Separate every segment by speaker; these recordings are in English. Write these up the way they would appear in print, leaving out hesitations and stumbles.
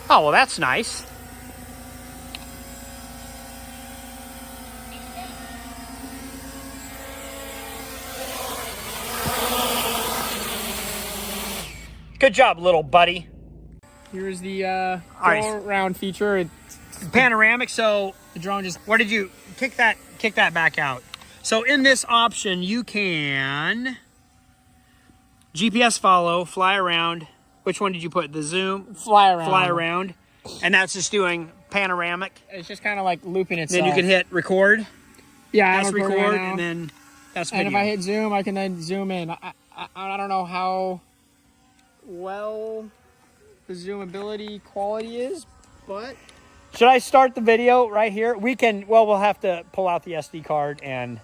Speaker 1: Oh, well, that's nice. Good job, little buddy.
Speaker 2: Here's the go-around feature. It's
Speaker 1: panoramic, so
Speaker 2: the drone just...
Speaker 1: Where did you kick that back out? So in this option, you can GPS follow, fly around. Which one did you put? The zoom?
Speaker 2: Fly around.
Speaker 1: Fly around. And that's just doing panoramic.
Speaker 2: It's just kind of like looping itself.
Speaker 1: Then you can hit record.
Speaker 2: Yeah,
Speaker 1: that's record, right, and then that's video.
Speaker 2: And if I hit zoom, I can then zoom in. I don't know how well the zoomability quality is, but...
Speaker 1: Should I start the video right here? We can, well, we'll have to pull out the SD card and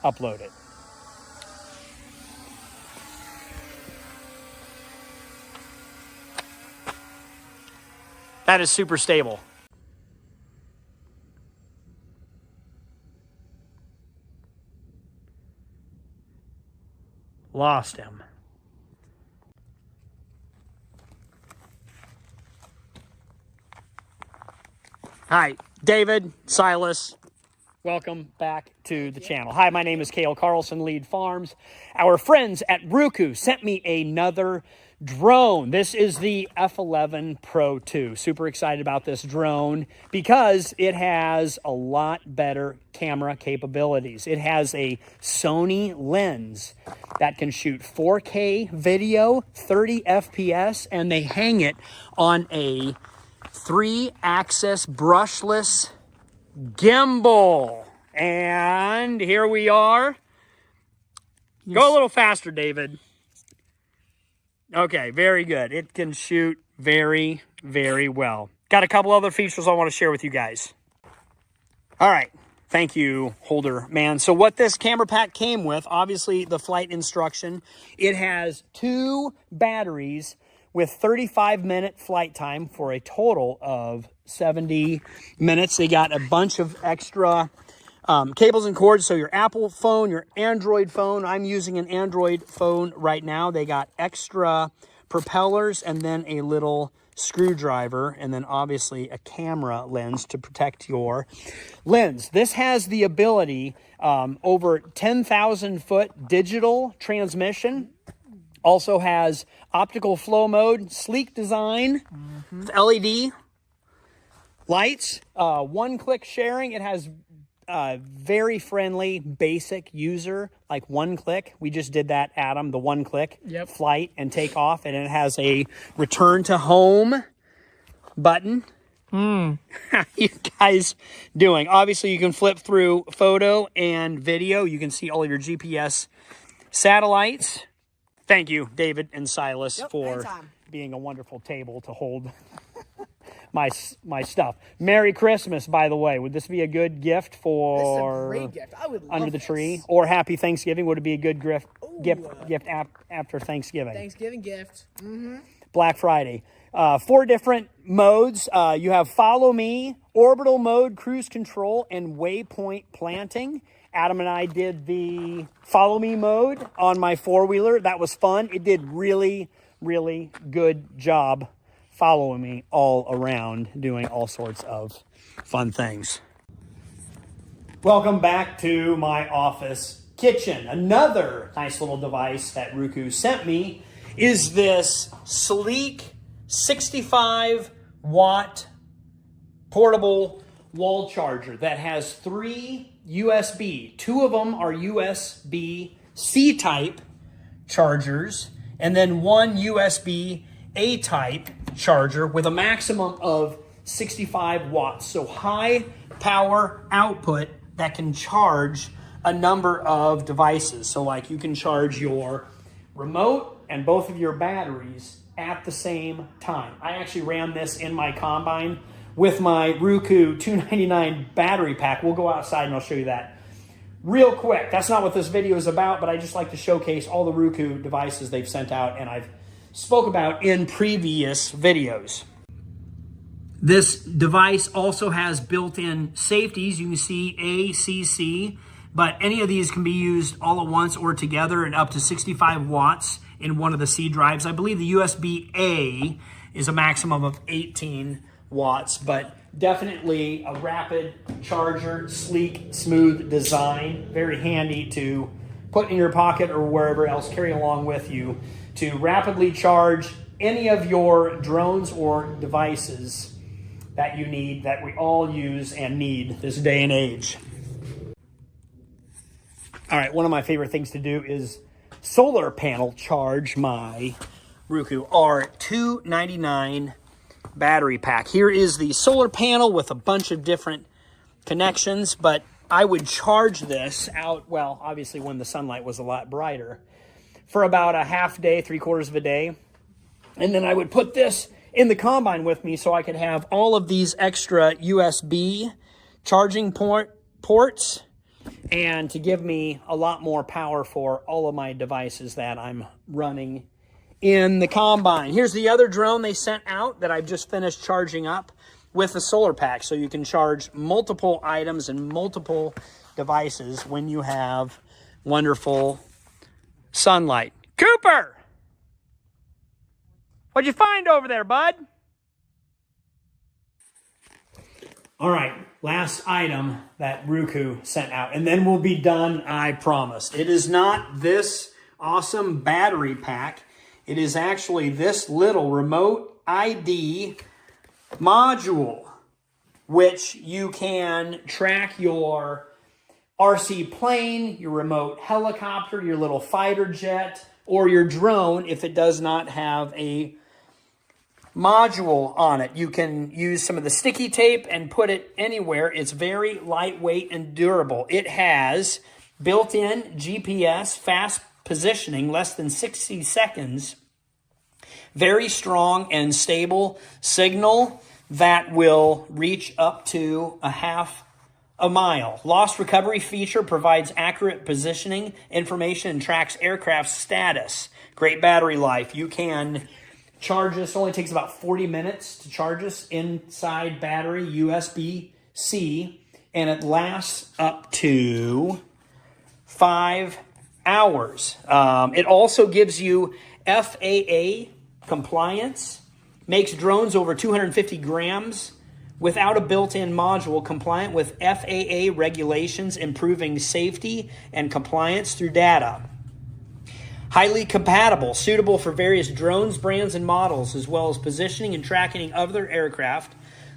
Speaker 1: upload it. That is super stable. Lost him. Hi, David, Silas. Welcome back to the channel. Hi, my name is Cale Carlson, Lead Farms. Our friends at Ruko sent me another drone. This is the F11 Pro 2. Super excited about this drone because it has a lot better camera capabilities. It has a Sony lens that can shoot 4K video, 30 FPS, and they hang it on a 3-axis brushless gimbal. And here we are. Go a little faster, David. Okay, very good. It can shoot very, very well. Got a couple other features I want to share with you guys. All right. Thank you, holder man. So what this camera pack came with, obviously the flight instruction. It has 2 batteries with 35-minute flight time for a total of 70 minutes. They got a bunch of extra cables and cords. So your Apple phone, your Android phone. I'm using an Android phone right now. They got extra propellers and then a little screwdriver and then obviously a camera lens to protect your lens. This has the ability over 10,000 foot digital transmission. Also has optical flow mode, sleek design, LED lights, one-click sharing. It has very friendly, basic user, like one click. We just did that, Adam, the one click flight and take off. And it has a return to home button. How you guys doing? Obviously, you can flip through photo and video. You can see all your GPS satellites. Thank you, David and Silas, for being a wonderful table to hold my stuff. Merry Christmas, by the way. Would this be a good gift for...
Speaker 2: This is a great gift. I would love
Speaker 1: under the tree? Or Happy Thanksgiving? Would it be a good gift after Thanksgiving?
Speaker 2: Thanksgiving gift.
Speaker 1: Black Friday. 4 different modes. You have Follow Me, Orbital Mode, Cruise Control, and Waypoint Planting. Adam and I did the Follow Me mode on my 4-wheeler. That was fun. It did really, really good job following me all around, doing all sorts of fun things. Welcome back to my office kitchen. Another nice little device that Ruko sent me is this sleek 65-watt portable wall charger that has 3 USB. 2 of them are USB-C type chargers, and then 1 USB-A type charger with a maximum of 65 watts. So high power output that can charge a number of devices. So like you can charge your remote and both of your batteries at the same time. I actually ran this in my combine with my Ruko 299 battery pack. We'll go outside and I'll show you that real quick. That's not what this video is about, but I just like to showcase all the Ruko devices they've sent out and I've spoke about in previous videos. This device also has built-in safeties. You can see A, C, C, but any of these can be used all at once or together and up to 65 watts in one of the C drives. I believe the USB-A is a maximum of 18 watts, but definitely a rapid charger, sleek, smooth design, very handy to put in your pocket or wherever else, carry along with you to rapidly charge any of your drones or devices that you need, that we all use and need this day and age. All right, one of my favorite things to do is solar panel charge my Ruko R299 battery pack. Here is the solar panel with a bunch of different connections, but I would charge this out, well, obviously when the sunlight was a lot brighter, for about a half day, 3/4 of a day. And then I would put this in the combine with me so I could have all of these extra USB charging ports and to give me a lot more power for all of my devices that I'm running in the combine. Here's the other drone they sent out that I've just finished charging up with the solar pack, so you can charge multiple items and multiple devices when you have wonderful sunlight. Cooper! What'd you find over there, bud? All right, last item that Ruko sent out, and then we'll be done, I promise. It is not this awesome battery pack. It is actually this little remote ID module, which you can track your RC plane, your remote helicopter, your little fighter jet, or your drone if it does not have a module on it. You can use some of the sticky tape and put it anywhere. It's very lightweight and durable. It has built-in GPS, fast positioning, less than 60 seconds, very strong and stable signal that will reach up to a half a mile. Lost recovery feature provides accurate positioning information and tracks aircraft status. Great battery life. You can charge this, only takes about 40 minutes to charge this inside battery, USB-C, and it lasts up to 5 hours. It also gives you FAA compliance, makes drones over 250 grams without a built-in module compliant with FAA regulations, improving safety and compliance through data. Highly compatible, suitable for various drones, brands, and models, as well as positioning and tracking other aircraft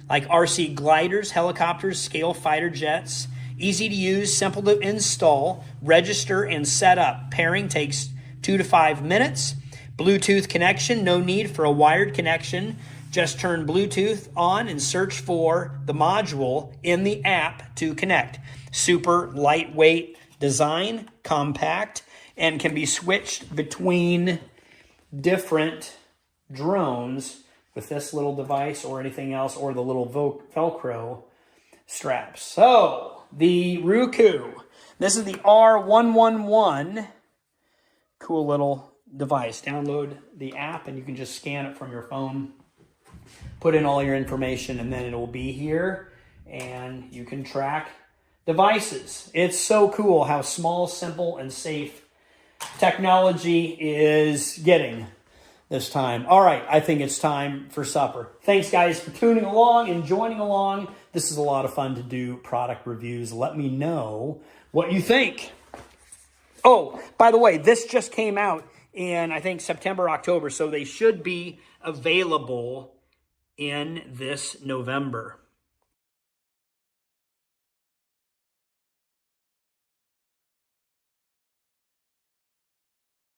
Speaker 1: like RC gliders, helicopters, scale fighter jets. Easy to use, simple to install, register, and set up. Pairing takes 2 to 5 minutes. Bluetooth connection, no need for a wired connection. Just turn Bluetooth on and search for the module in the app to connect. Super lightweight design, compact, and can be switched between different drones with this little device or anything else, or the little Velcro straps. So, the Ruko. This is the R111. Cool little device. Download the app and you can just scan it from your phone. Put in all your information and then it will be here and you can track devices. It's so cool how small, simple, and safe technology is getting this time. All right, I think it's time for supper. Thanks, guys, for tuning along and joining along. This is a lot of fun to do product reviews. Let me know what you think. Oh, by the way, this just came out in, I think, September, October, so they should be available in this November.